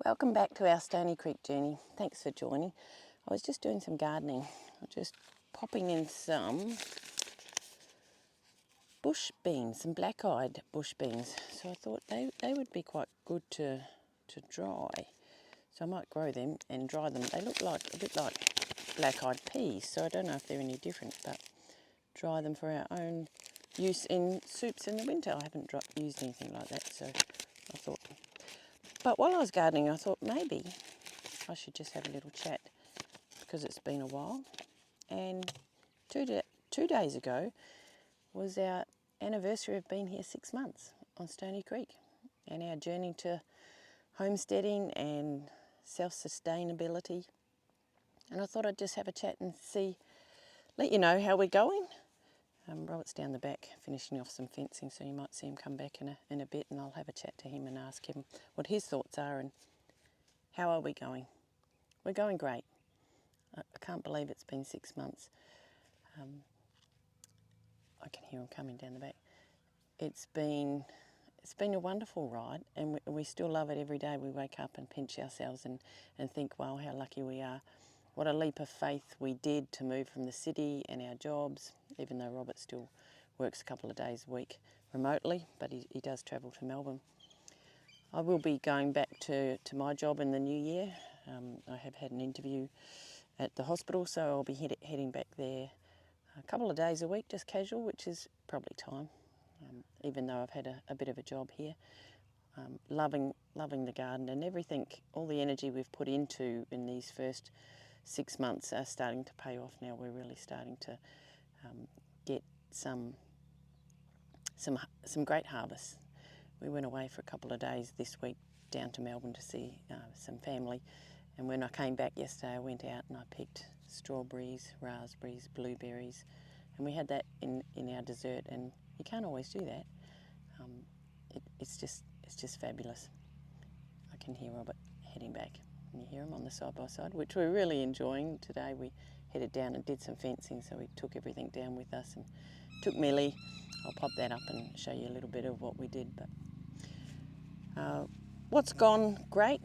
Welcome back to our Stoney Creek journey. Thanks for joining. I was just doing some gardening. I'm just popping in some bush beans, some black-eyed bush beans. So I thought they would be quite good to dry. So I might grow them and dry them. They look like a bit like black-eyed peas, so I don't know if they're any different, but dry them for our own use in soups in the winter. I haven't used anything like that, so I thought. But while I was gardening, I thought maybe I should just have a little chat because it's been a while. And two days ago was our anniversary of being here 6 months on Stoney Creek and our journey to homesteading and self-sustainability. And I thought I'd just have a chat and let you know how we're going. Robert's down the back finishing off some fencing, so you might see him come back in a bit, and I'll have a chat to him and ask him what his thoughts are and how are we going. We're going great. I can't believe it's been 6 months. I can hear him coming down the back. It's been a wonderful ride, and we still love it every day. We wake up and pinch ourselves and think, wow, how lucky we are. What a leap of faith we did to move from the city and our jobs, even though Robert still works a couple of days a week remotely, but he does travel to Melbourne. I will be going back to my job in the new year. I have had an interview at the hospital, so I'll be heading back there a couple of days a week, just casual, which is probably time, even though I've had a bit of a job here. Loving the garden and everything, all the energy we've put into in these first 6 months are starting to pay off now. We're really starting to get some great harvests. We went away for a couple of days this week down to Melbourne to see some family, and when I came back yesterday I went out and I picked strawberries, raspberries, blueberries, and we had that in our dessert, and you can't always do that. It's just fabulous. I can hear Robert heading back, and you hear him on the side by side, which we're really enjoying. Today we headed down and did some fencing, so we took everything down with us and took Millie. I'll pop that up and show you a little bit of what we did. But what's gone great?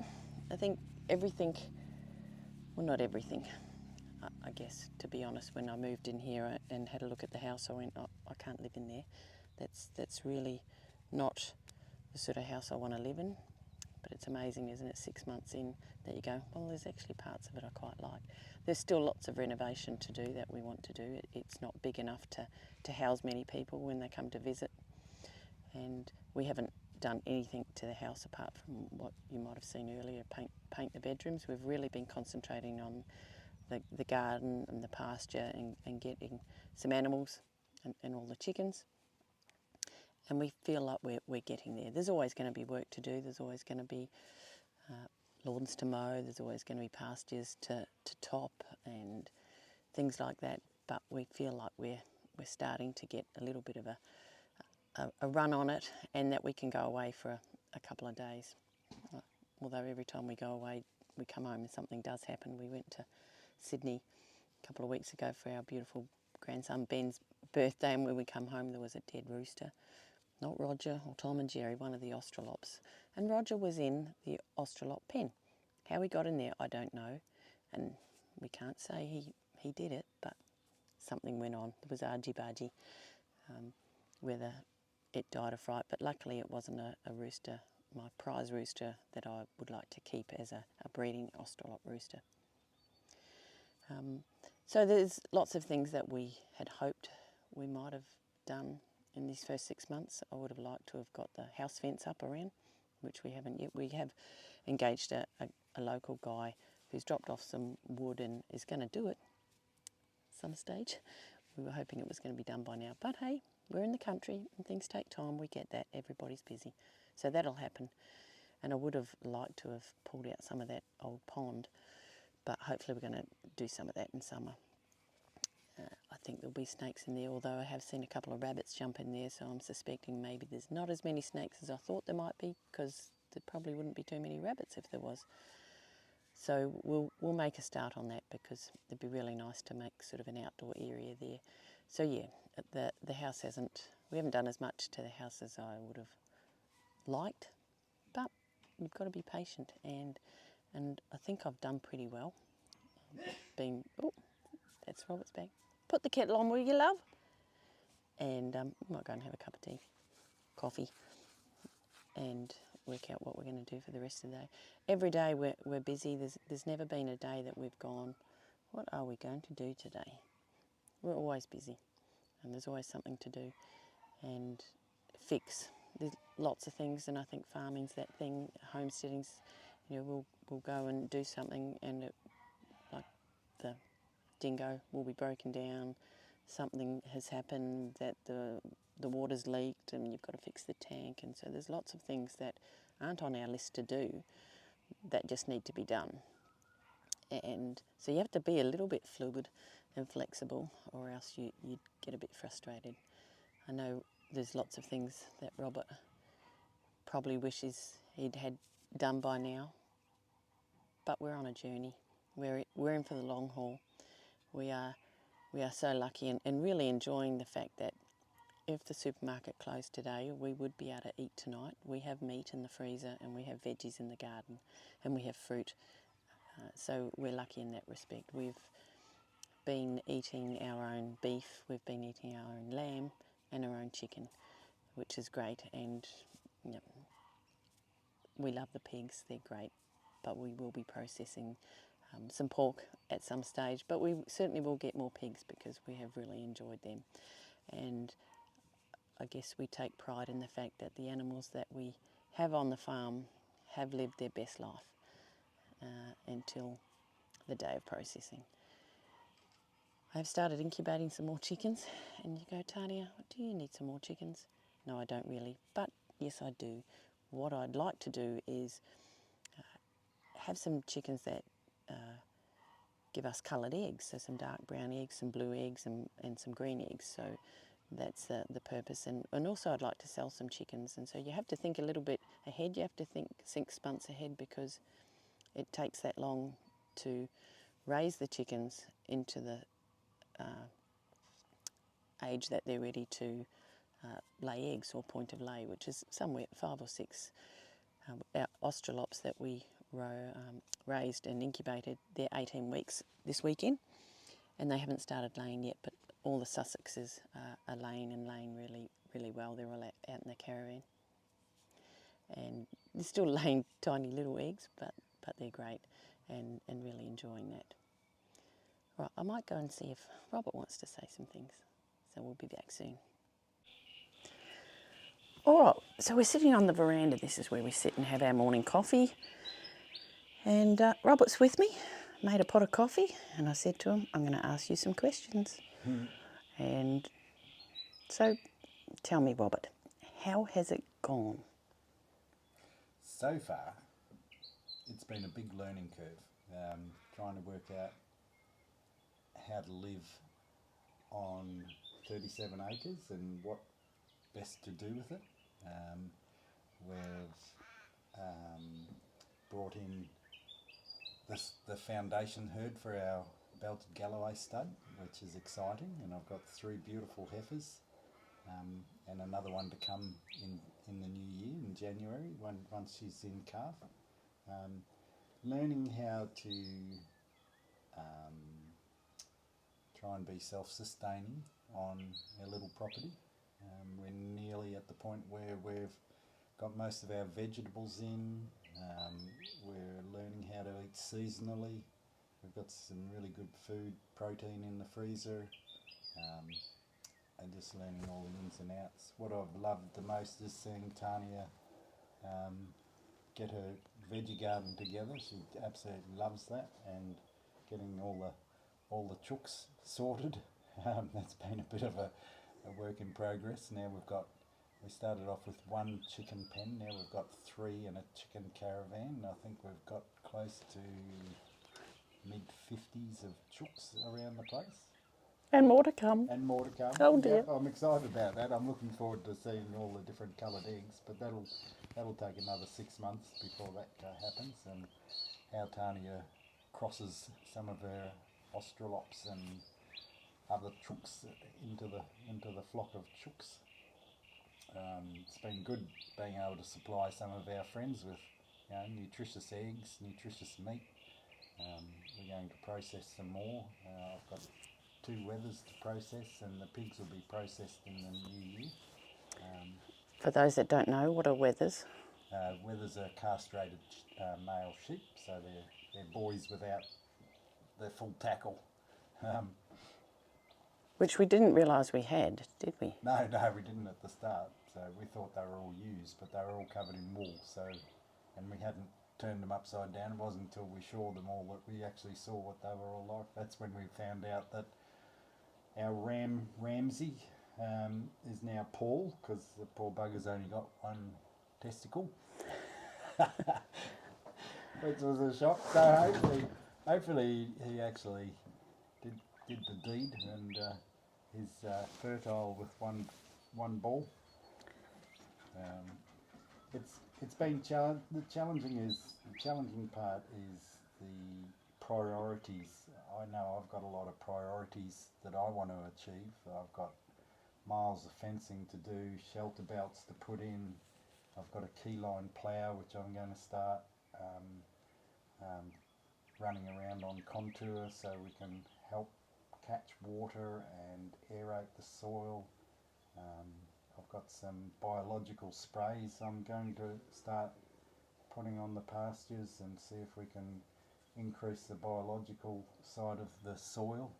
I think everything, well, not everything. I guess, to be honest, when I moved in here and had a look at the house, I went, oh, I can't live in there. That's really not the sort of house I want to live in. But it's amazing, isn't it, 6 months in, that you go, well, there's actually parts of it I quite like. There's still lots of renovation to do that we want to do. It's not big enough to house many people when they come to visit. And we haven't done anything to the house apart from what you might have seen earlier, paint the bedrooms. We've really been concentrating on the garden and the pasture and getting some animals and all the chickens. And we feel like we're getting there. There's always going to be work to do. There's always going to be lawns to mow. There's always going to be pastures to top and things like that. But we feel like we're starting to get a little bit of a run on it, and that we can go away for a couple of days. Although every time we go away, we come home and something does happen. We went to Sydney a couple of weeks ago for our beautiful grandson Ben's birthday, and when we come home there was a dead rooster. Not Roger or Tom and Jerry, one of the Australops. And Roger was in the Australop pen. How he got in there, I don't know. And we can't say he did it, but something went on. It was argy-bargy, whether it died of fright. But luckily it wasn't a rooster, my prize rooster, that I would like to keep as a breeding Australop rooster. So there's lots of things that we had hoped we might have done in these first 6 months. I would have liked to have got the house fence up around, which we haven't yet. We have engaged a local guy who's dropped off some wood and is going to do it some stage. We were hoping it was going to be done by now, but hey, we're in the country and things take time. We get that. Everybody's busy. So that'll happen. And I would have liked to have pulled out some of that old pond, but hopefully we're going to do some of that in summer. I think there'll be snakes in there, although I have seen a couple of rabbits jump in there, so I'm suspecting maybe there's not as many snakes as I thought there might be, because there probably wouldn't be too many rabbits if there was. So we'll make a start on that, because it'd be really nice to make sort of an outdoor area there. So yeah, the house we haven't done as much to the house as I would have liked, but you've got to be patient, and I think I've done pretty well. Oh, that's Robert's bag. Put the kettle on, will you, love? And we might go and have a cup of tea, coffee, and work out what we're going to do for the rest of the day. Every day we're busy. There's never been a day that we've gone, what are we going to do today? We're always busy, and there's always something to do and fix. There's lots of things, and I think farming's that thing. Homesteading's, we'll go and do something, and like the dingo will be broken down. Something has happened that the water's leaked, and you've got to fix the tank. And so there's lots of things that aren't on our list to do that just need to be done. And so you have to be a little bit fluid and flexible, or else you'd get a bit frustrated. I know there's lots of things that Robert probably wishes he'd had done by now, but we're on a journey. We're in for the long haul. We are so lucky and really enjoying the fact that if the supermarket closed today, we would be able to eat tonight. We have meat in the freezer, and we have veggies in the garden, and we have fruit. So we're lucky in that respect. We've been eating our own beef, we've been eating our own lamb and our own chicken, which is great. And we love the pigs, they're great, but we will be processing some pork at some stage, but we certainly will get more pigs because we have really enjoyed them. And I guess we take pride in the fact that the animals that we have on the farm have lived their best life until the day of processing. I've started incubating some more chickens, and you go, Tania, do you need some more chickens? No, I don't really, but yes, I do. What I'd like to do is have some chickens that give us coloured eggs, so some dark brown eggs, some blue eggs, and some green eggs. So that's the purpose. And also I'd like to sell some chickens, and so you have to think a little bit ahead. You have to think 6 months ahead, because it takes that long to raise the chickens into the age that they're ready to lay eggs, or point of lay, which is somewhere 5 or 6. Our Australops that we raised and incubated, they're 18 weeks this weekend, and they haven't started laying yet, but all the Sussexes are laying, and laying really, really well. They're all out in the caravan, and they're still laying tiny little eggs, but they're great, and really enjoying that. Right, I might go and see if Robert wants to say some things, so we'll be back soon. All right, so we're sitting on the veranda. This is where we sit and have our morning coffee. And Robert's with me, made a pot of coffee, and I said to him, I'm going to ask you some questions. And so tell me, Robert, how has it gone? So far, it's been a big learning curve, trying to work out how to live on 37 acres and what best to do with it. We've brought in the foundation herd for our belted Galloway stud, which is exciting, and I've got 3 beautiful heifers, and another one to come in the new year, in January, once she's in calf. Learning how to try and be self-sustaining on our little property. We're nearly at the point where we've got most of our vegetables in. We're learning how to eat seasonally. We've got some really good food, protein in the freezer, and just learning all the ins and outs. What I've loved the most is seeing Tania get her veggie garden together. She absolutely loves that, and getting all the chooks sorted. That's been a bit of a work in progress. Now we started off with 1 chicken pen, now we've got 3 and a chicken caravan. I think we've got close to mid-50s of chooks around the place. And more to come. And more to come. Oh dear. Yep, I'm excited about that. I'm looking forward to seeing all the different coloured eggs, but that'll take another 6 months before that happens, and how Tania crosses some of her Australops and other chooks into the flock of chooks. It's been good being able to supply some of our friends with nutritious eggs, nutritious meat. We're going to process some more. I've got 2 wethers to process, and the pigs will be processed in the new year. For those that don't know, what are wethers? Wethers are castrated male sheep, so they're boys without their full tackle. Which we didn't realise we had, did we? No, we didn't at the start. So we thought they were all used, but they were all covered in wool. So, and we hadn't turned them upside down. It wasn't until we shored them all that we actually saw what they were all like. That's when we found out that our Ramsey is now Paul, because the poor bugger's only got one testicle, which was a shock. So hopefully he actually did the deed and is fertile with one ball. It's been the challenging part is the priorities. I know I've got a lot of priorities that I want to achieve. I've got miles of fencing to do, shelter belts to put in. I've got a keyline plough which I'm going to start running around on contour so we can help catch water and aerate the soil. I've got some biological sprays I'm going to start putting on the pastures and see if we can increase the biological side of the soil.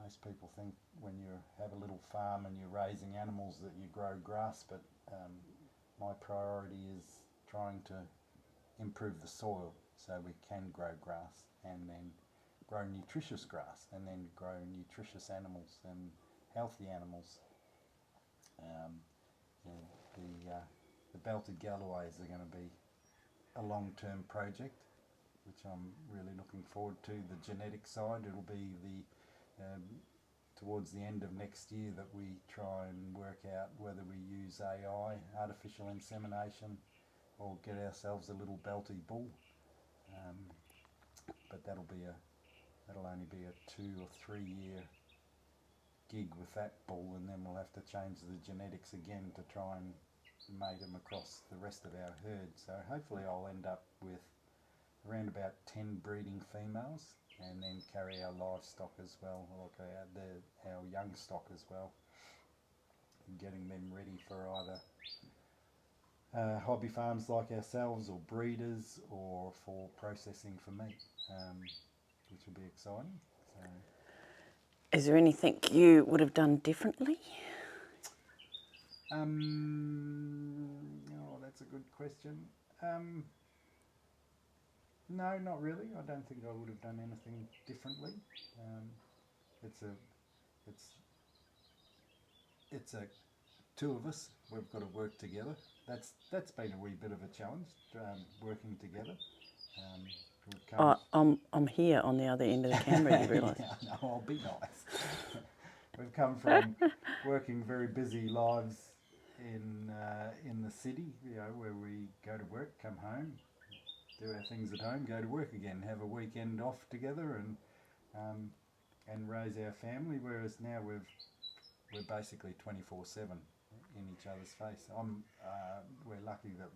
Most people think when you have a little farm and you're raising animals that you grow grass, but my priority is trying to improve the soil so we can grow grass and then grow nutritious grass and then grow nutritious animals and healthy animals. The belted galloways are going to be a long-term project, which I'm really looking forward to. The genetic side, it'll be towards the end of next year that we try and work out whether we use AI, artificial insemination, or get ourselves a little belty bull. But that'll only be a 2 or 3 year gig with that bull, and then we'll have to change the genetics again to try and mate them across the rest of our herd. So hopefully I'll end up with around about 10 breeding females and then carry our livestock as well, like our young stock as well, and getting them ready for either hobby farms like ourselves or breeders or for processing for meat, which will be exciting. So, is there anything you would have done differently? That's a good question. No, not really. I don't think I would have done anything differently. It's a 2 of us. We've got to work together. That's been a wee bit of a challenge, working together. I'm here on the other end of the camera, you realise? Yeah, no, I'll be nice. We've come from working very busy lives in the city, where we go to work, come home, do our things at home, go to work again, have a weekend off together, and raise our family. Whereas now we're basically 24/7 in each other's face. We're lucky that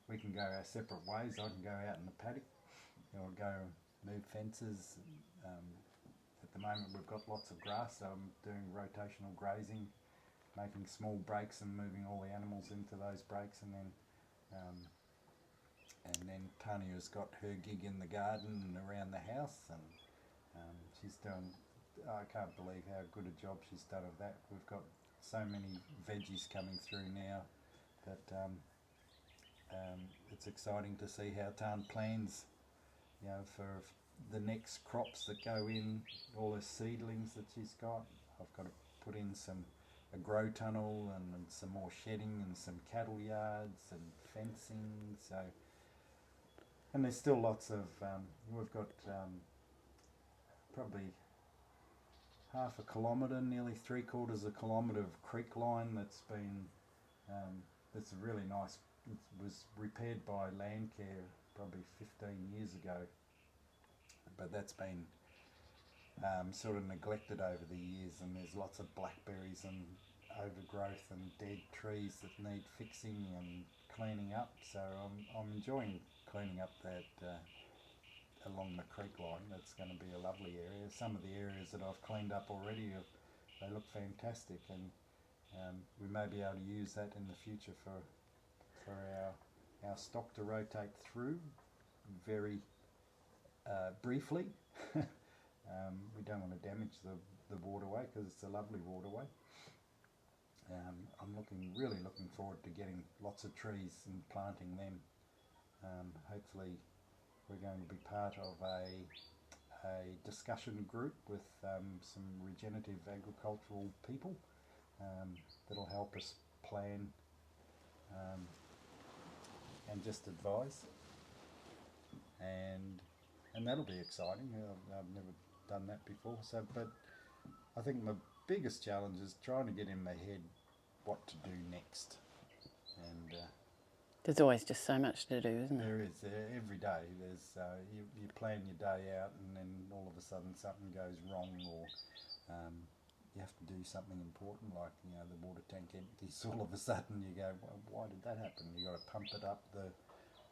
we can go our separate ways. I can go out in the paddock, or go move fences. At the moment we've got lots of grass, so I'm doing rotational grazing, making small breaks and moving all the animals into those breaks, and then Tanya's got her gig in the garden and around the house, and she's done. I can't believe how good a job she's done of that. We've got so many veggies coming through now that it's exciting to see how Tan plans, for the next crops that go in, all the seedlings that she's got. I've got to put in a grow tunnel and some more shedding and some cattle yards and fencing. So, and there's still lots of, we've got probably half a kilometre, nearly 3/4 a kilometre of creek line that's been, that's really nice. It was repaired by Landcare probably 15 years ago, but that's been sort of neglected over the years, and there's lots of blackberries and overgrowth and dead trees that need fixing and cleaning up. So I'm enjoying cleaning up that along the creek line. That's going to be a lovely area. Some of the areas that I've cleaned up already, they look fantastic, and we may be able to use that in the future for our stock to rotate through very briefly. We don't want to damage the waterway because it's a lovely waterway. I'm really looking forward to getting lots of trees and planting them. Hopefully we're going to be part of a discussion group with some regenerative agricultural people that'll help us plan and just advise, and that'll be exciting. I've never done that before. So, but I think my biggest challenge is trying to get in my head what to do next. And there's always just so much to do, isn't there? There is. Every day there's you plan your day out, and then all of a sudden something goes wrong, or you have to do something important, like the water tank empties. All of a sudden you go, well, why did that happen? You got to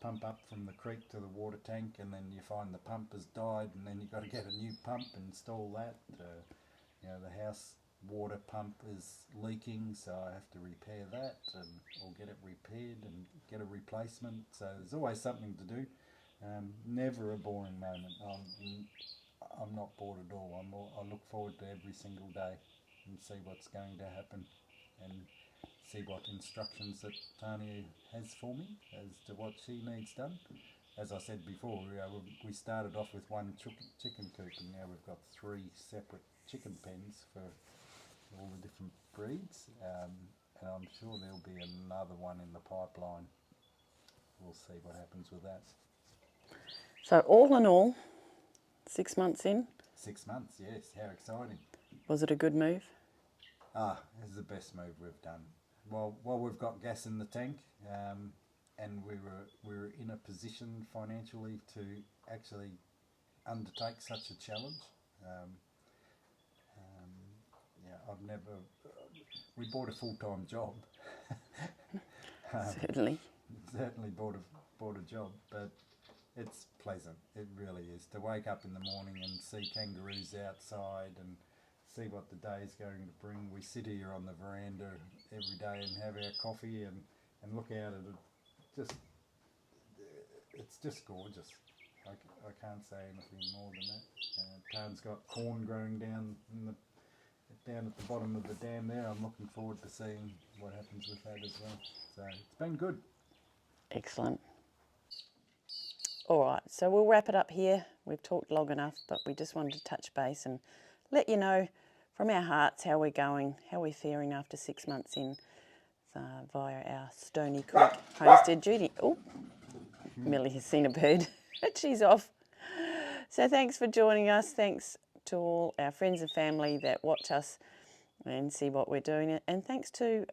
pump up from the creek to the water tank, and then you find the pump has died, and then you got to get a new pump, install that. The house water pump is leaking, so I have to repair that, or get it repaired and get a replacement. So there's always something to do. Never a boring moment. I'm not bored at all. I look forward to every single day and see what's going to happen, and see what instructions that Tania has for me as to what she needs done. As I said before, we started off with one chicken coop, and now we've got 3 separate chicken pens for all the different breeds, and I'm sure there'll be another one in the pipeline. We'll see what happens with that. So all in all, 6 months in. 6 months, yes. How exciting! Was it a good move? It's the best move we've done. Well, we've got gas in the tank, and we were in a position financially to actually undertake such a challenge. I've never. We bought a full-time job. Certainly. Certainly bought a job, but it's pleasant. It really is, to wake up in the morning and see kangaroos outside and see what the day is going to bring. We sit here on the veranda every day and have our coffee and look out at it. It's just gorgeous. I can't say anything more than that. Tarn's got corn growing down at the bottom of the dam there. I'm looking forward to seeing what happens with that as well. So it's been good. Excellent. All right, so we'll wrap it up here. We've talked long enough, but we just wanted to touch base and let you know from our hearts how we're going, how we're faring after 6 months in via our Stoney Creek homestead. Judy, Millie has seen a bird. She's off. So thanks for joining us. Thanks to all our friends and family that watch us and see what we're doing. And thanks to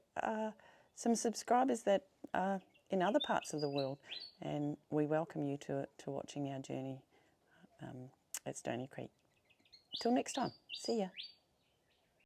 some subscribers that are in other parts of the world. And we welcome you to watching our journey at Stoney Creek. Till next time. See ya.